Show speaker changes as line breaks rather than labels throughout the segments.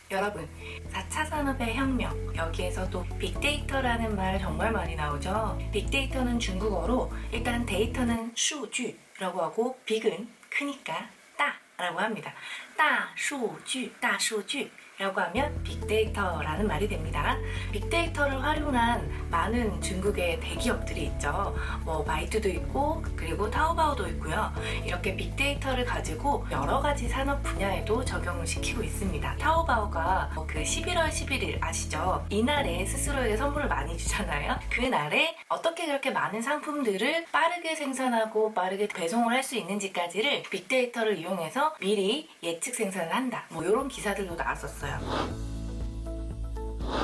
여러분, 4차 산업의 혁명, 여기에서도 빅데이터라는 말 정말 많이 나오죠. 빅데이터는 중국어로 일단 데이터는 数据라고 하고 빅은 크니까 따라고 합니다. 大数据라고 하면 빅데이터라는 말이 됩니다. 빅데이터를 활용한 많은 중국의 대기업들이 있죠. 뭐 바이두도 있고 그리고 타오바오도 있고요. 이렇게 빅데이터를 가지고 여러 가지 산업 분야에도 적용을 시키고 있습니다. 타오바오가 그 11월 11일 아시죠? 이날에 스스로에게 선물을 많이 주잖아요. 그날에 어떻게 그렇게 많은 상품들을 빠르게 생산하고 빠르게 배송을 할 수 있는지까지를 빅데이터를 이용해서 미리 예측 생산을 한다. 뭐 이런 기사들도 나왔었어요.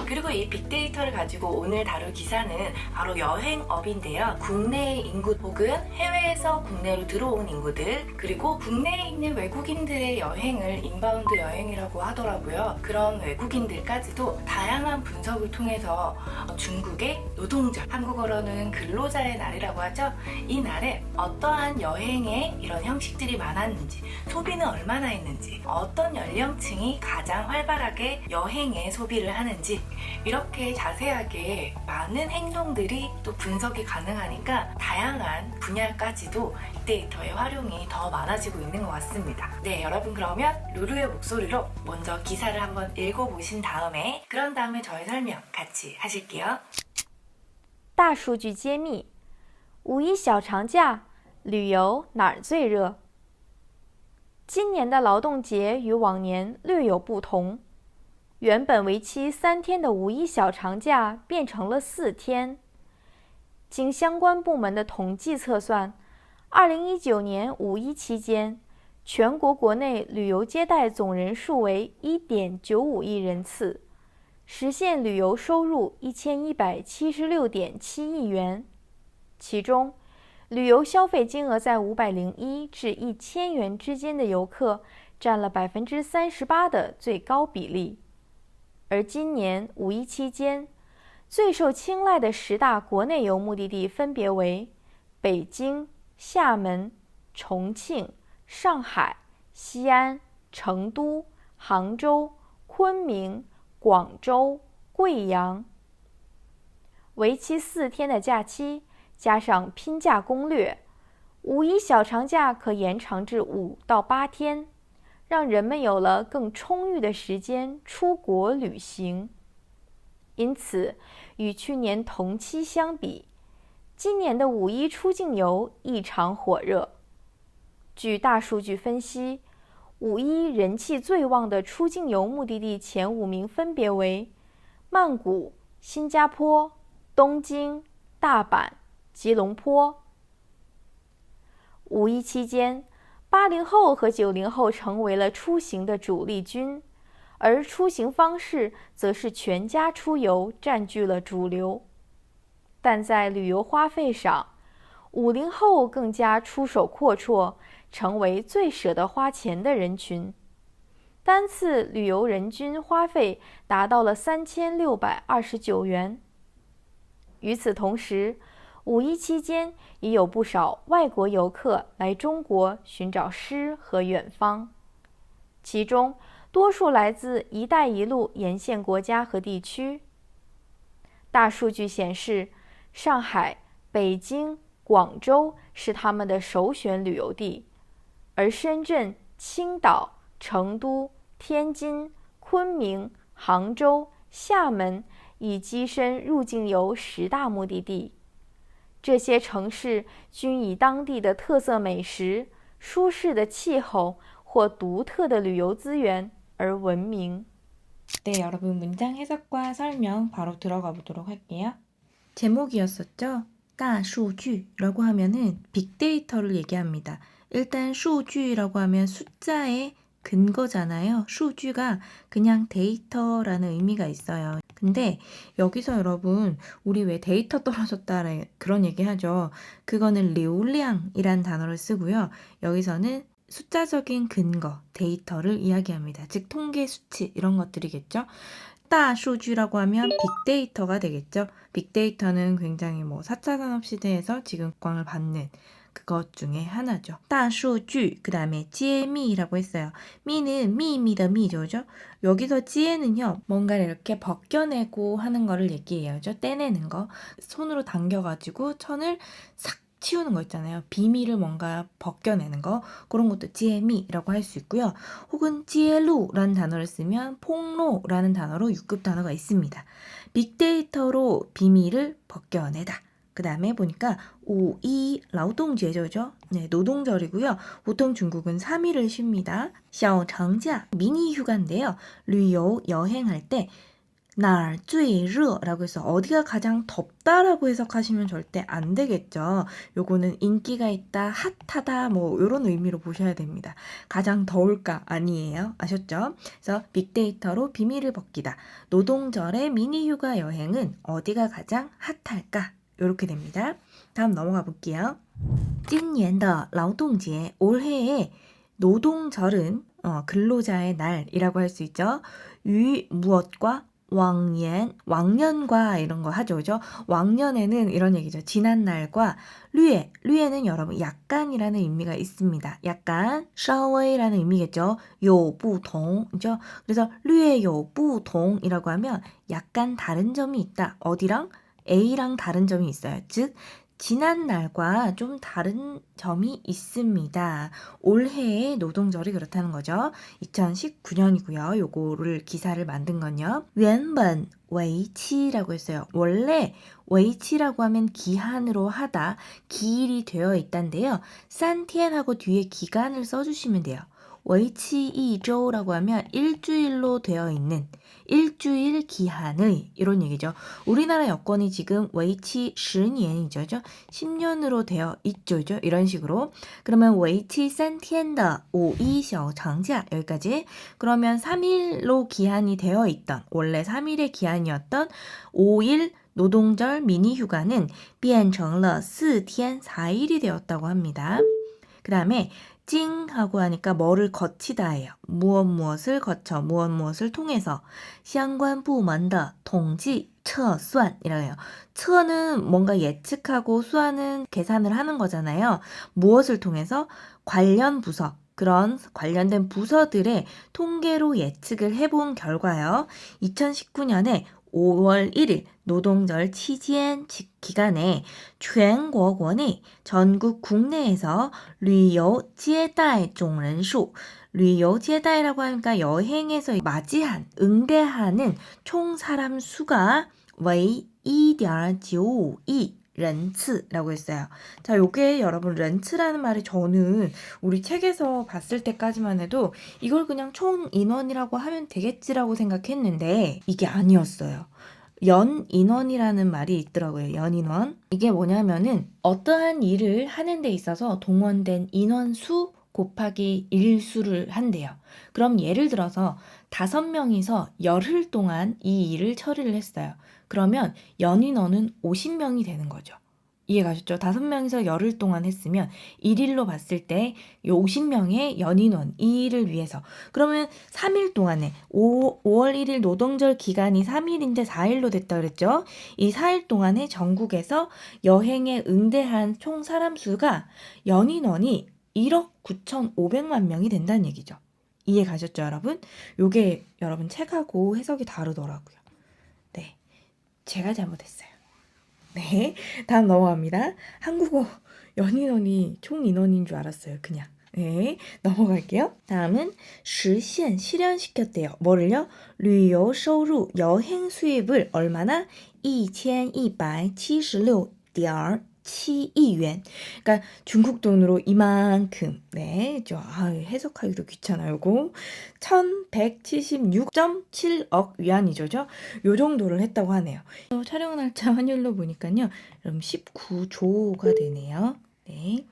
그리고 이 빅데이터를 가지고 오늘 다룰 기사는 바로 여행업인데요. 국내의 인구 혹은 해외에서 국내로 들어온 인구들 그리고 국내에 있는 외국인들의 여행을 인바운드 여행이라고 하더라고요. 그런 외국인들까지도 다양한 분석을 통해서 중국의 노동자, 한국어로는 근로자의 날이라고 하죠. 이 날에 어떠한 여행의 이런 형식들이 많았는지, 소비는 얼마나 했는지, 어떤 연령층이 가장 활발하게 여행에 소비를 하는지 이렇게 자세하게 많은 행동들이 또 분석이 가능하니까 다양한 분야까지도 빅데이터의 활용이 더 많아지고 있는 것 같습니다. 네, 여러분 그러면 루루의 목소리로 먼저 기사를 한번 읽어보신 다음에 그런 다음에 저의 설명 같이 하실게요.
大数据揭秘：五一小长假，旅游哪儿最热？今年的劳动节与往年略有不同。原本为期3天的五一小长假变成了4天。经相关部门的统计测算，2019年五一期间，全国国内旅游接待总人数为 1.95 亿人次，实现旅游收入 1176.7 亿元。其中，旅游消费金额在501至1000元之间的游客占了 38% 的最高比例。而今年五一期间，最受青睐的10大国内游目的地分别为北京、厦门、重庆、上海、西安、成都、杭州、昆明、广州、贵阳。为期4天的假期，加上拼假攻略，五一小长假可延长至5到8天。让人们有了更充裕的时间出国旅行。因此，与去年同期相比，今年的五一出境游异常火热。据大数据分析，五一人气最旺的出境游目的地前5名分别为曼谷、新加坡、东京、大阪、吉隆坡。五一期间，80后和90后成为了出行的主力军，而出行方式则是全家出游占据了主流。但在旅游花费上，50后更加出手阔绰，成为最舍得花钱的人群。单次旅游人均花费达到了3629元。与此同时，五一期间也有不少外国游客来中国寻找诗和远方，其中多数来自“一带一路”沿线国家和地区。大数据显示，上海、北京、广州是他们的首选旅游地，而深圳、青岛、成都、天津、昆明、杭州、厦门已跻身入境游10大目的地。这些城市均以当地的特色美食、舒适的气候或独特的旅游资源而闻名。
네, 여러분 문장 해석과 설명 바로 들어가 보도록 할게요. 제목이었었죠? 大数据라고 하면은 빅데이터를 얘기합니다. 일단 数据라고 하면 숫자의 근거잖아요. 数据가 그냥 데이터라는 의미가 있어요. 근데 여기서 여러분 우리 왜 데이터 떨어졌다는 그런 얘기 하죠. 그거는 류량이란 단어를 쓰고요. 여기서는 숫자적인 근거, 데이터를 이야기합니다. 즉 통계 수치 이런 것들이겠죠. 大数据라고 하면 빅데이터가 되겠죠. 빅데이터는 굉장히 4차 산업 시대에서 지금 각광을 받는 그것 중에 하나죠. 大数据 그 다음에 揭秘 라고 했어요. 미는 미미더 미죠. 여기서 揭는요. 뭔가를 이렇게 벗겨내고 하는 거를 얘기해요. 떼내는 거. 손으로 당겨가지고 천을 싹 치우는 거 있잖아요. 비밀을 뭔가 벗겨내는 거. 그런 것도 揭秘 라고 할 수 있고요. 혹은 揭露 라는 단어를 쓰면 폭로 라는 단어로 6급 단어가 있습니다. 빅데이터로 비밀을 벗겨내다. 그 다음에 보니까 5.1 劳动节죠. 네, 노동절이고요. 보통 중국은 3일을 쉽니다. 小长假 미니 휴가인데요. 旅游 여행할 때 날最热 라고 해서 어디가 가장 덥다라고 해석하시면 절대 안 되겠죠. 요거는 인기가 있다, 핫하다 뭐 이런 의미로 보셔야 됩니다. 가장 더울까 아니에요. 아셨죠? 그래서 빅데이터로 비밀을 벗기다. 노동절의 미니 휴가 여행은 어디가 가장 핫할까? 이렇게 됩니다. 다음 넘어가 볼게요. 今年的劳动节 올해의 노동절은 근로자의 날이라고 할 수 있죠. 유 무엇과 왕년과 이런 거 하죠. 그죠? 왕년에는 이런 얘기죠. 지난날과 류에는 여러분 약간이라는 의미가 있습니다. 약간, 稍微라는 의미겠죠. 有不同, 그죠? 그래서 略有不同이라고 하면 약간 다른 점이 있다. 어디랑? A랑 다른 점이 있어요. 즉, 지난날과 좀 다른 점이 있습니다. 올해의 노동절이 그렇다는 거죠. 2019년이고요. 요거를 기사를 만든 건요. 原本 웨이치라고 했어요. 원래 웨이치라고 하면 기한으로 하다, 기일이 되어 있단데요. 산티엔하고 뒤에 기간을 써주시면 돼요. 웨이치 2周라고 하면 일주일로 되어 있는 일주일 기한의 이런 얘기죠. 우리나라 여권이 지금 웨이치 10년이죠. 10년으로 되어 있죠. 이런 식으로. 그러면 웨이치 3天的 5.1小长假 여기까지. 그러면 3일로 기한이 되어 있던 원래 3일의 기한이었던 5일 노동절 미니 휴가는 变成了 4天 4일이 되었다고 합니다. 그 다음에 찡하고 하니까 뭐를 거치다예요. 무엇을 거쳐, 무엇을 통해서. 相关部门的统计测算이래요.测는 뭔가 예측하고 수하는 계산을 하는 거잖아요. 무엇을 통해서? 관련 부서. 그런 관련된 부서들의 통계로 예측을 해본 결과요. 2019년에 5월 1일 노동절期间 기간에 全国国内 전국 국내에서 旅游接待总人数 旅游接待라고 하니까 여행에서 맞이한, 응대하는 총 사람 수가 为 1.95亿 렌츠라고 했어요. 자, 요게 여러분 렌츠라는 말이 저는 우리 책에서 봤을 때까지만 해도 이걸 그냥 총 인원이라고 하면 되겠지라고 생각했는데 이게 아니었어요. 연 인원이라는 말이 있더라고요. 연 인원. 이게 뭐냐면은 어떠한 일을 하는 데 있어서 동원된 인원 수 곱하기 일수를 한대요. 그럼 예를 들어서 5명이서 열흘 동안 이 일을 처리를 했어요. 그러면 연인원은 50명이 되는 거죠. 이해가셨죠? 5명이서 열흘 동안 했으면 일일로 봤을 때 50명의 연인원 이 일을 위해서 그러면 3일 동안에 5월 1일 노동절 기간이 3일인데 4일로 됐다 그랬죠? 이 4일 동안에 전국에서 여행에 응대한 총 사람 수가 연인원이 1억 9,500만 명이 된다는 얘기죠. 이해 가셨죠, 여러분? 요게 여러분 책하고 해석이 다르더라고요. 네, 제가 잘못했어요. 네, 다음 넘어갑니다. 한국어 연인원이 총 인원인 줄 알았어요, 그냥. 네, 넘어갈게요. 다음은 实现 실현시켰대요. 뭐를요? 旅游收入 여행 수입을 얼마나? 1176.7亿元. 그러니까 중국 돈으로 이만큼. 네, 해석하기도 귀찮아요. 요거 1176.7억 위안이죠. 요 정도를 했다고 하네요. 촬영 날짜 환율로 보니까요. 그럼 19조가 되네요. 네.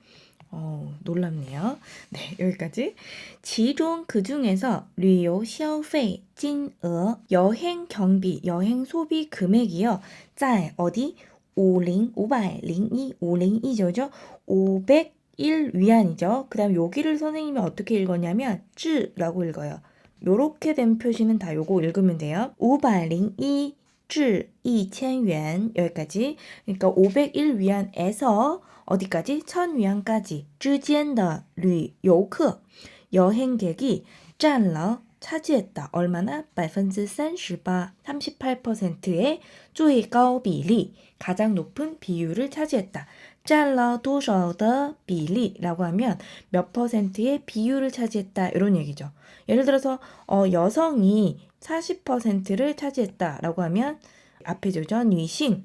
놀랍네요. 네, 여기까지. 지종 그 중에서 旅游消费金额 여행 경비, 여행 소비 금액이요. 在 어디? 501죠. 501 위안이죠. 그 다음 여기를 선생님이 어떻게 읽었냐면 智라고 읽어요. 요렇게 된 표시는 다 요거 읽으면 돼요. 501至1000元 여기까지. 그러니까 501위안에서 어디까지? 1000위안까지 之间的旅游客 여행객이 占了 차지했다. 얼마나? 38%의 最高比例 가장 높은 비율을 차지했다. 占了多少的比例라고 하면 몇 퍼센트의 비율을 차지했다. 이런 얘기죠. 예를 들어서 여성이 40%를 차지했다라고 하면 앞에 조죠. 女性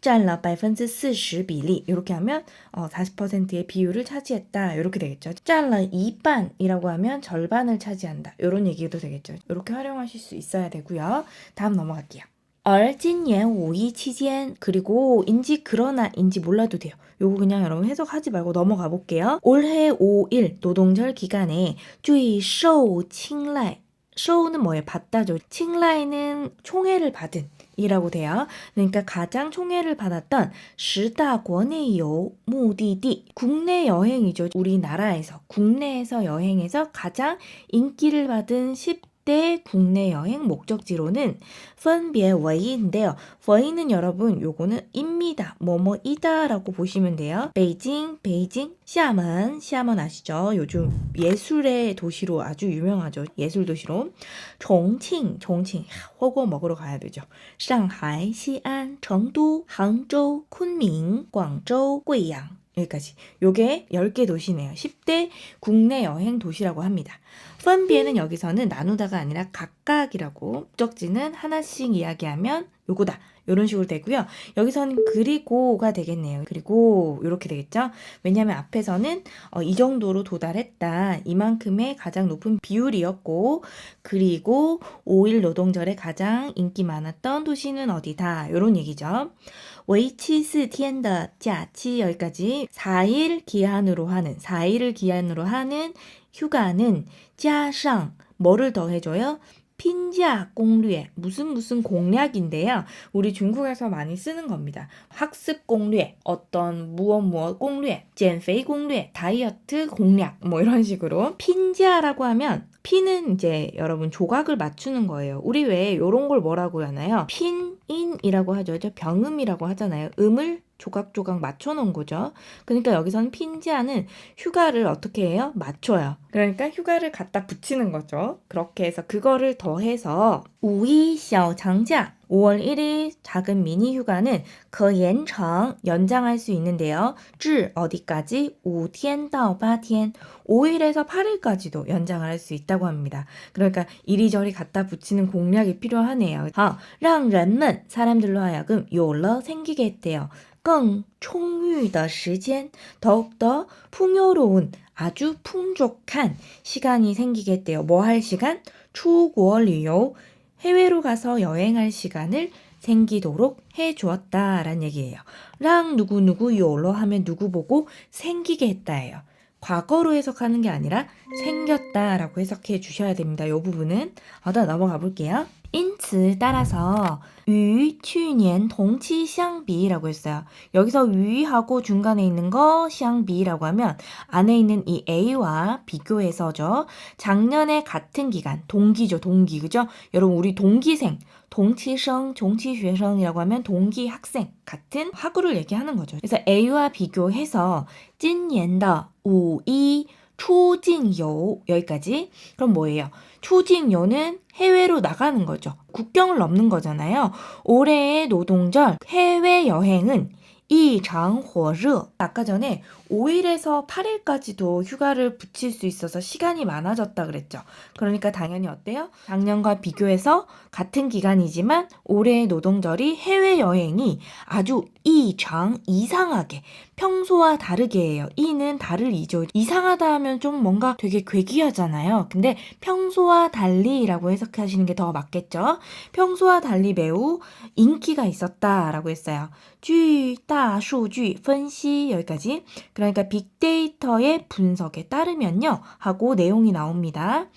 占了40%比例 이렇게 하면 40%의 비율을 차지했다. 이렇게 되겠죠. 占了一半이라고 하면 절반을 차지한다. 이런 얘기도 되겠죠. 이렇게 활용하실 수 있어야 되고요. 다음 넘어갈게요. 而今年五一期间 그리고 인지 그러나 인지 몰라도 돼요. 요거 그냥 여러분 해석하지 말고 넘어가 볼게요. 올해 5일 노동절 기간에 最受青睐 受는 뭐예요? 받다죠. 青睐는 총애를 받은 이라고 돼요. 그러니까 가장 총애를 받았던 10다国内游目的地 국내 여행이죠. 우리나라에서 국내에서 여행에서 가장 인기를 받은 10대 국내 여행 목적지로는 分别为 인데요. 为는 여러분 요거는 입니다. 뭐뭐이다 라고 보시면 돼요. 베이징, 샤먼 아시죠? 요즘 예술의 도시로 아주 유명하죠. 예술 도시로.重庆, 호거 먹으러 가야 되죠. 상하이, 시안, 청도, 항저우, 쿤밍, 광저우,贵阳 여기까지. 요게 10개 도시네요. 10대 국내 여행 도시라고 합니다. 分别는 여기서는 나누다가 아니라 각각이라고 목적지는 하나씩 이야기하면 요거다. 이런 식으로 되고요. 여기서는 그리고가 되겠네요. 그리고 이렇게 되겠죠. 왜냐하면 앞에서는 이 정도로 도달했다. 이만큼의 가장 높은 비율이었고 그리고 5일 노동절에 가장 인기 많았던 도시는 어디다. 이런 얘기죠. 为期4天的假期 여기까지 4일을 기한으로 하는 휴가는 加上 뭐를 더해줘요? 핀자 공략 무슨 공략인데요. 우리 중국에서 많이 쓰는 겁니다. 학습 공략, 어떤 무엇 공략, 减肥공략, 다이어트 공략 뭐 이런 식으로 핀자라고 하면 핀은 이제 여러분 조각을 맞추는 거예요. 우리 왜 이런 걸 뭐라고 하나요? 핀인이라고 하죠. 병음이라고 하잖아요. 음을 조각조각 맞춰놓은 거죠. 그러니까 여기서는 핀지아는 휴가를 어떻게 해요? 맞춰요. 그러니까 휴가를 갖다 붙이는 거죠. 그렇게 해서 그거를 더해서 五一小长假 5월 1일 작은 미니 휴가는 그 연장할 수 있는데요. 至 어디까지? 5天到8天 5일에서 8일까지도 연장을 할 수 있다고 합니다. 그러니까 이리저리 갖다 붙이는 공략이 필요하네요. 让人们 사람들로 하여금 有了 생기게 했대요. 更充裕的时间 더욱더 풍요로운 아주 풍족한 시간이 생기게 했대요. 뭐 할 시간? 出国旅游 해외로 가서 여행할 시간을 생기도록 해주었다라는 얘기예요. 랑 누구 요로 하면 누구 보고 생기게 했다예요. 과거로 해석하는 게 아니라 생겼다라고 해석해 주셔야 됩니다. 이 부분은 넘어가 볼게요. 因此 따라서 与去年同期相比라고 했어요. 여기서 与하고 중간에 있는 거 相比라고 하면 안에 있는 이 A와 비교해서죠. 작년에 같은 기간, 동기죠. 동기, 그죠? 여러분 우리 동기생, 동치생, 종치学生이라고 하면 동기 학생, 같은 학우를 얘기하는 거죠. 그래서 A와 비교해서 今年的五一出境游 여기까지. 그럼 뭐예요?出境游는 해외로 나가는 거죠. 국경을 넘는 거잖아요. 올해의 노동절 해외여행은 异常火热 아까 전에 5일에서 8일까지도 휴가를 붙일 수 있어서 시간이 많아졌다 그랬죠. 그러니까 당연히 어때요? 작년과 비교해서 같은 기간이지만 올해의 노동절이 해외여행이 아주 이상하게 평소와 다르게 해요. 이는 다를 이죠. 이상하다 하면 좀 뭔가 되게 괴기하잖아요. 근데 평소와 달리라고 해석하시는 게 더 맞겠죠. 평소와 달리 매우 인기가 있었다라고 했어요. 据大数据分析 여기까지. 그러니까 빅데이터의 분석에 따르면요 하고 내용이 나옵니다.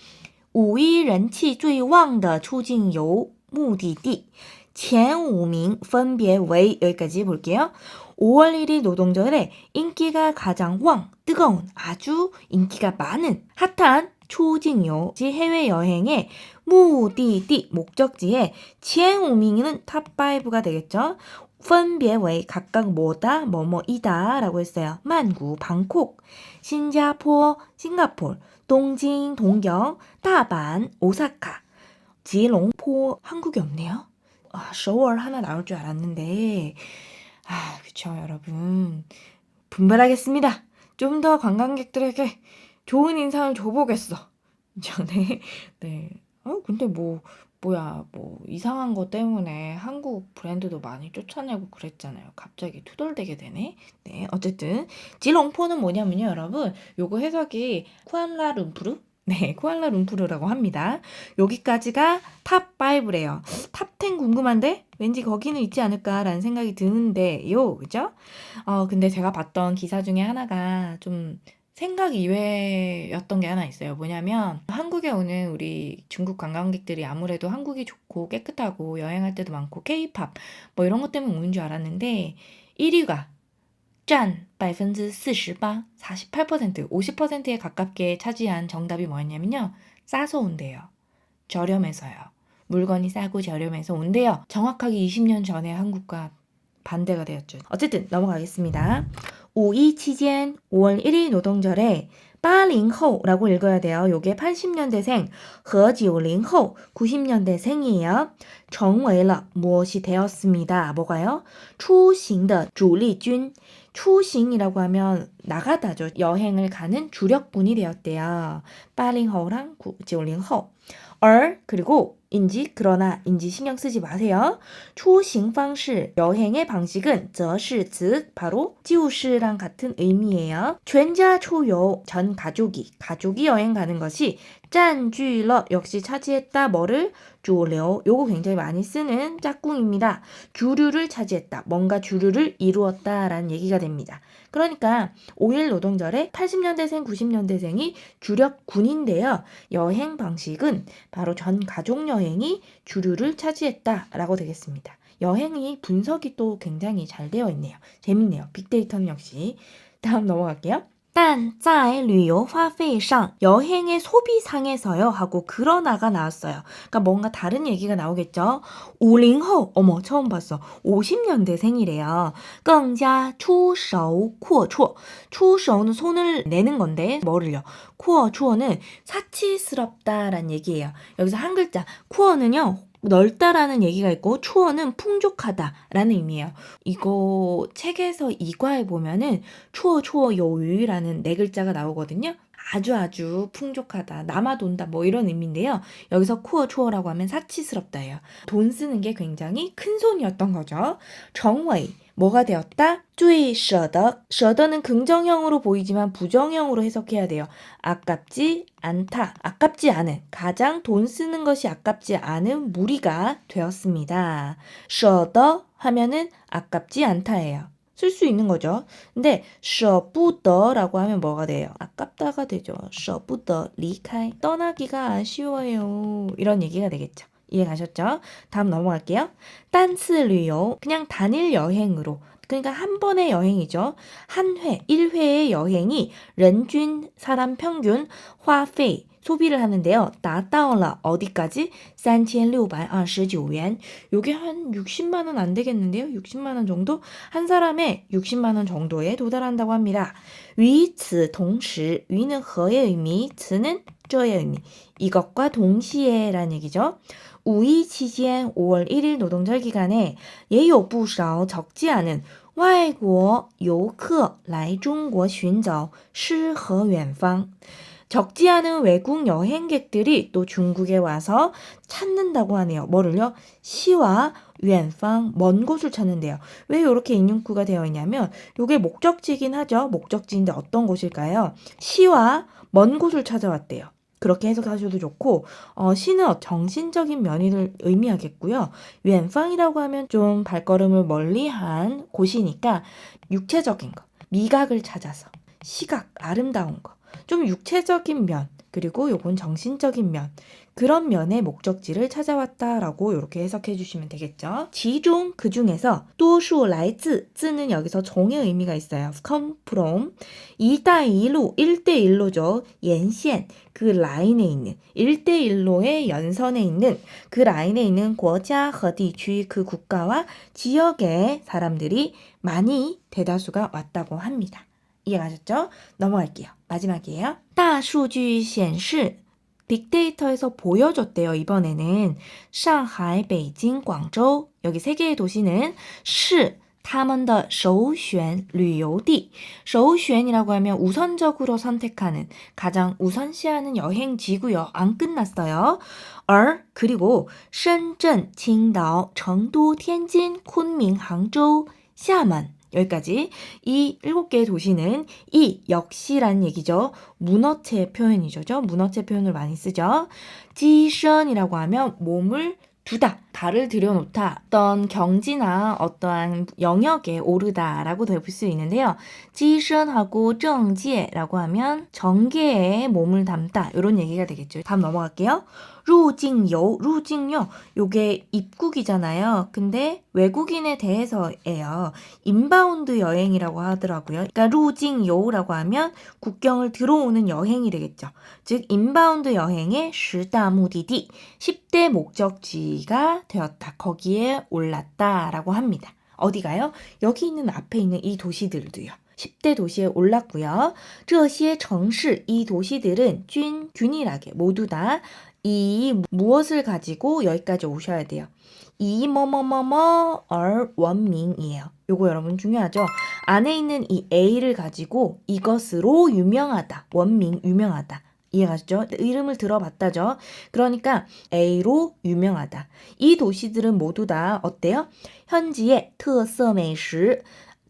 五一人气最旺的出境游目的地前5名分别为 여기까지 볼게요. 5월 1일 노동절에 인기가 가장 뜨거운 아주 인기가 많은 핫한 出境游, 해외여행의 目的地, 목적지에 前5名은 탑5가 되겠죠. 分别为 각각 뭐다, 뭐뭐이다 라고 했어요. 만구, 방콕, 신자포, 싱가폴, 동징, 동경, 다반, 오사카, 지롱포, 한국이 없네요. 서울 하나 나올 줄 알았는데 그쵸 여러분. 분발하겠습니다. 좀 더 관광객들에게 좋은 인상을 줘보겠어. 전에 네. 근데 뭐야 이상한 거 때문에 한국 브랜드도 많이 쫓아내고 그랬잖아요. 갑자기 투덜대게 되네. 네, 어쨌든 지롱포는 뭐냐면요, 여러분. 요거 해석이 쿠알라룸푸르? 네, 쿠알라룸푸르라고 합니다. 여기까지가 탑5래요. 탑10 궁금한데? 왠지 거기는 있지 않을까라는 생각이 드는데요. 그죠? 근데 제가 봤던 기사 중에 하나가 좀 생각 이외였던 게 하나 있어요. 뭐냐면 한국에 오는 우리 중국 관광객들이 아무래도 한국이 좋고 깨끗하고 여행할 때도 많고 K-팝 뭐 이런 것 때문에 오는 줄 알았는데 1위가 짠 48%, 48%, 50%에 가깝게 차지한 정답이 뭐였냐면요. 싸서 온대요. 저렴해서요. 물건이 싸고 저렴해서 온대요. 정확하게 20년 전에 한국과 반대가 되었죠. 어쨌든 넘어가겠습니다. 5.2期间 5월 1일 노동절에 80后라고 읽어야 돼요. 요게 80년대생, 和90后 90년대생이에요. 成为了 무엇이 되었습니다. 뭐가요? 出行的主力军.出行이라고 하면 나가다죠. 여행을 가는 주력군이 되었대요. 80后랑 90后. 그리고 인지 그러나 인지 신경 쓰지 마세요. 出行方式 여행의 방식은 则是즉 바로 就是랑 같은 의미예요. 全家出游 전 가족이 여행 가는 것이 占据了 역시 차지했다 뭐를 主流 요거 굉장히 많이 쓰는 짝꿍입니다. 주류를 차지했다. 뭔가 주류를 이루었다 라는 얘기가 됩니다. 그러니까 5일 노동절에 80년대생, 90년대생이 주력 군인데요. 여행 방식은 바로 전 가족 여행이 주류를 차지했다라고 되겠습니다. 여행이 분석이 또 굉장히 잘 되어 있네요. 재밌네요. 빅데이터는 역시. 다음 넘어갈게요. 但在旅游花费上 여행의 소비상에서요 하고 그러나가 나왔어요. 그러니까 뭔가 다른 얘기가 나오겠죠. 50后 어머 처음 봤어. 50년대생이래요. 更加出手阔绰. 出手는 손을 내는 건데 뭐를요? 阔绰는 사치스럽다라는 얘기예요. 여기서 한 글자 阔는요. 넓다라는 얘기가 있고 추어는 풍족하다라는 의미예요. 이거 책에서 이과에 보면은 추어 요유라는 네 글자가 나오거든요. 아주 풍족하다, 남아돈다 뭐 이런 의미인데요. 여기서 추어라고 하면 사치스럽다예요. 돈 쓰는 게 굉장히 큰 손이었던 거죠. 정웨이 뭐가 되었다? 最舍得. 舍得는 긍정형으로 보이지만 부정형으로 해석해야 돼요. 아깝지 않다. 아깝지 않은. 가장 돈 쓰는 것이 아깝지 않은 무리가 되었습니다. 舍得 하면은 아깝지 않다예요. 쓸 수 있는 거죠. 근데 舍不得라고 하면 뭐가 돼요? 아깝다가 되죠. 舍不得离开. 떠나기가 아쉬워요. 이런 얘기가 되겠죠. 이해 가셨죠? 다음 넘어갈게요. 单次旅游 그냥 단일 여행으로 그러니까 한 번의 여행이죠. 한 회, 1회의 여행이 人均 사람 평균 花费 소비를 하는데요. 达到了 어디까지? 3629元. 요게 한 60만 원 안 되겠는데요? 60만 원 정도? 한 사람에 60만 원 정도에 도달한다고 합니다. 与此同时 위는 허의 의미, 此는 저의 의미. 이것과 동시에라는 얘기죠. 5.2期间 5월 1일 노동절 기간에 也有不少 적지 않은 外国游客来中国寻找诗和远方. 적지 않은 외국 여행객들이 또 중국에 와서 찾는다고 하네요. 뭐를요? 시와遠方, 먼 곳을 찾는데요. 왜 이렇게 인용구가 되어 있냐면 이게 목적지긴 하죠. 목적지인데 어떤 곳일까요? 시와 먼 곳을 찾아왔대요. 그렇게 해석하셔도 좋고 시는 정신적인 면을 의미하겠고요.遠方이라고 하면 좀 발걸음을 멀리한 곳이니까 육체적인 거, 미각을 찾아서 시각, 아름다운 거, 좀 육체적인 면, 그리고 요건 정신적인 면, 그런 면의 목적지를 찾아왔다라고 이렇게 해석해 주시면 되겠죠. 지종 그 중에서 多数来自 즈는 여기서 종의 의미가 있어요. come from 一带一路 1대1로죠. 沿线 그 라인에 있는 1대1로의 연선에 있는 그 라인에 있는 国家和地区 그 국가와 지역의 사람들이 많이 대다수가 왔다고 합니다. 이해가셨죠? 넘어갈게요. 마지막이에요. 大数据显示 빅데이터에서 보여줬대요. 이번에는 상하이, 베이징, 광저우 여기 세 개의 도시는 是他们的首选旅游地. 首选이라고 하면 우선적으로 선택하는 가장 우선시하는 여행지고요. 안 끝났어요. 그리고 深圳, 青岛, 成都, 天津, 昆明, 杭州, 厦门 여기까지 이 7개의 도시는 이 역시라는 얘기죠. 문어체 표현이죠. 문어체 표현을 많이 쓰죠. 지션이라고 하면 몸을 두다, 발을 들여놓다, 어떤 경지나 어떠한 영역에 오르다라고 볼 수 있는데요. 지션하고 정지라고 하면 정계에 몸을 담다 이런 얘기가 되겠죠. 다음 넘어갈게요. 루징요, 루징요. 요게 입국이잖아요. 근데 외국인에 대해서예요. 인바운드 여행이라고 하더라고요. 그러니까 루징요라고 하면 국경을 들어오는 여행이 되겠죠. 즉 인바운드 여행의 10다目的地, 10대 목적지가 되었다. 거기에 올랐다라고 합니다. 어디가요? 여기 있는 앞에 있는 이 도시들도요. 10대 도시에 올랐고요. 这些城市, 이 도시들은 균일하게 모두 다 이 무엇을 가지고 여기까지 오셔야 돼요. 이 뭐뭐뭐뭐 원민이에요. 요거 여러분 중요하죠. 안에 있는 이 A를 가지고 이것으로 유명하다. 원민 유명하다. 이해가시죠? 이름을 들어봤다죠. 그러니까 A로 유명하다. 이 도시들은 모두 다 어때요? 현지의 特色美食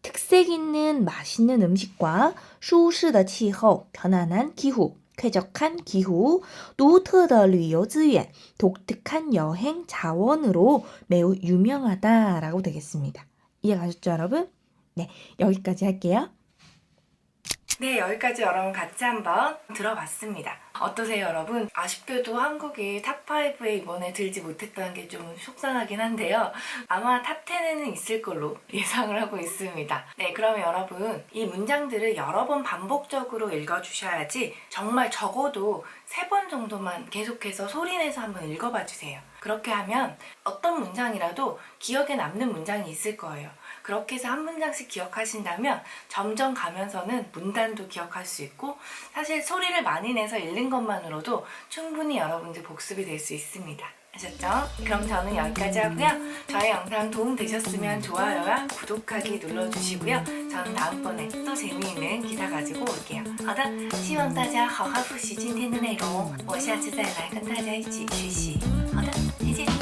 특색 있는 맛있는 음식과 舒适的气候 편안한 기후 쾌적한 기후, 独特的旅游资源, 독특한 여행 자원으로 매우 유명하다라고 되겠습니다. 이해가셨죠, 여러분? 네, 여기까지 할게요.
네, 여기까지 여러분 같이 한번 들어봤습니다. 어떠세요, 여러분? 아쉽게도 한국이 탑5에 이번에 들지 못했다는 게 좀 속상하긴 한데요. 아마 탑10에는 있을 걸로 예상을 하고 있습니다. 네, 그러면 여러분 이 문장들을 여러 번 반복적으로 읽어주셔야지 정말 적어도 3번 정도만 계속해서 소리내서 한번 읽어봐 주세요. 그렇게 하면 어떤 문장이라도 기억에 남는 문장이 있을 거예요. 그렇게 해서 한 문장씩 기억하신다면 점점 가면서는 문단도 기억할 수 있고 사실 소리를 많이 내서 읽는 것만으로도 충분히 여러분들 복습이 될 수 있습니다. 아셨죠? 그럼 저는 여기까지 하고요. 저의 영상 도움 되셨으면 좋아요와 구독하기 눌러주시고요. 저는 다음번에 또 재미있는 기사 가지고 올게요. 好的，希望大家好好复习今天的内容，我下次再来跟大家一起学习。好的，再见。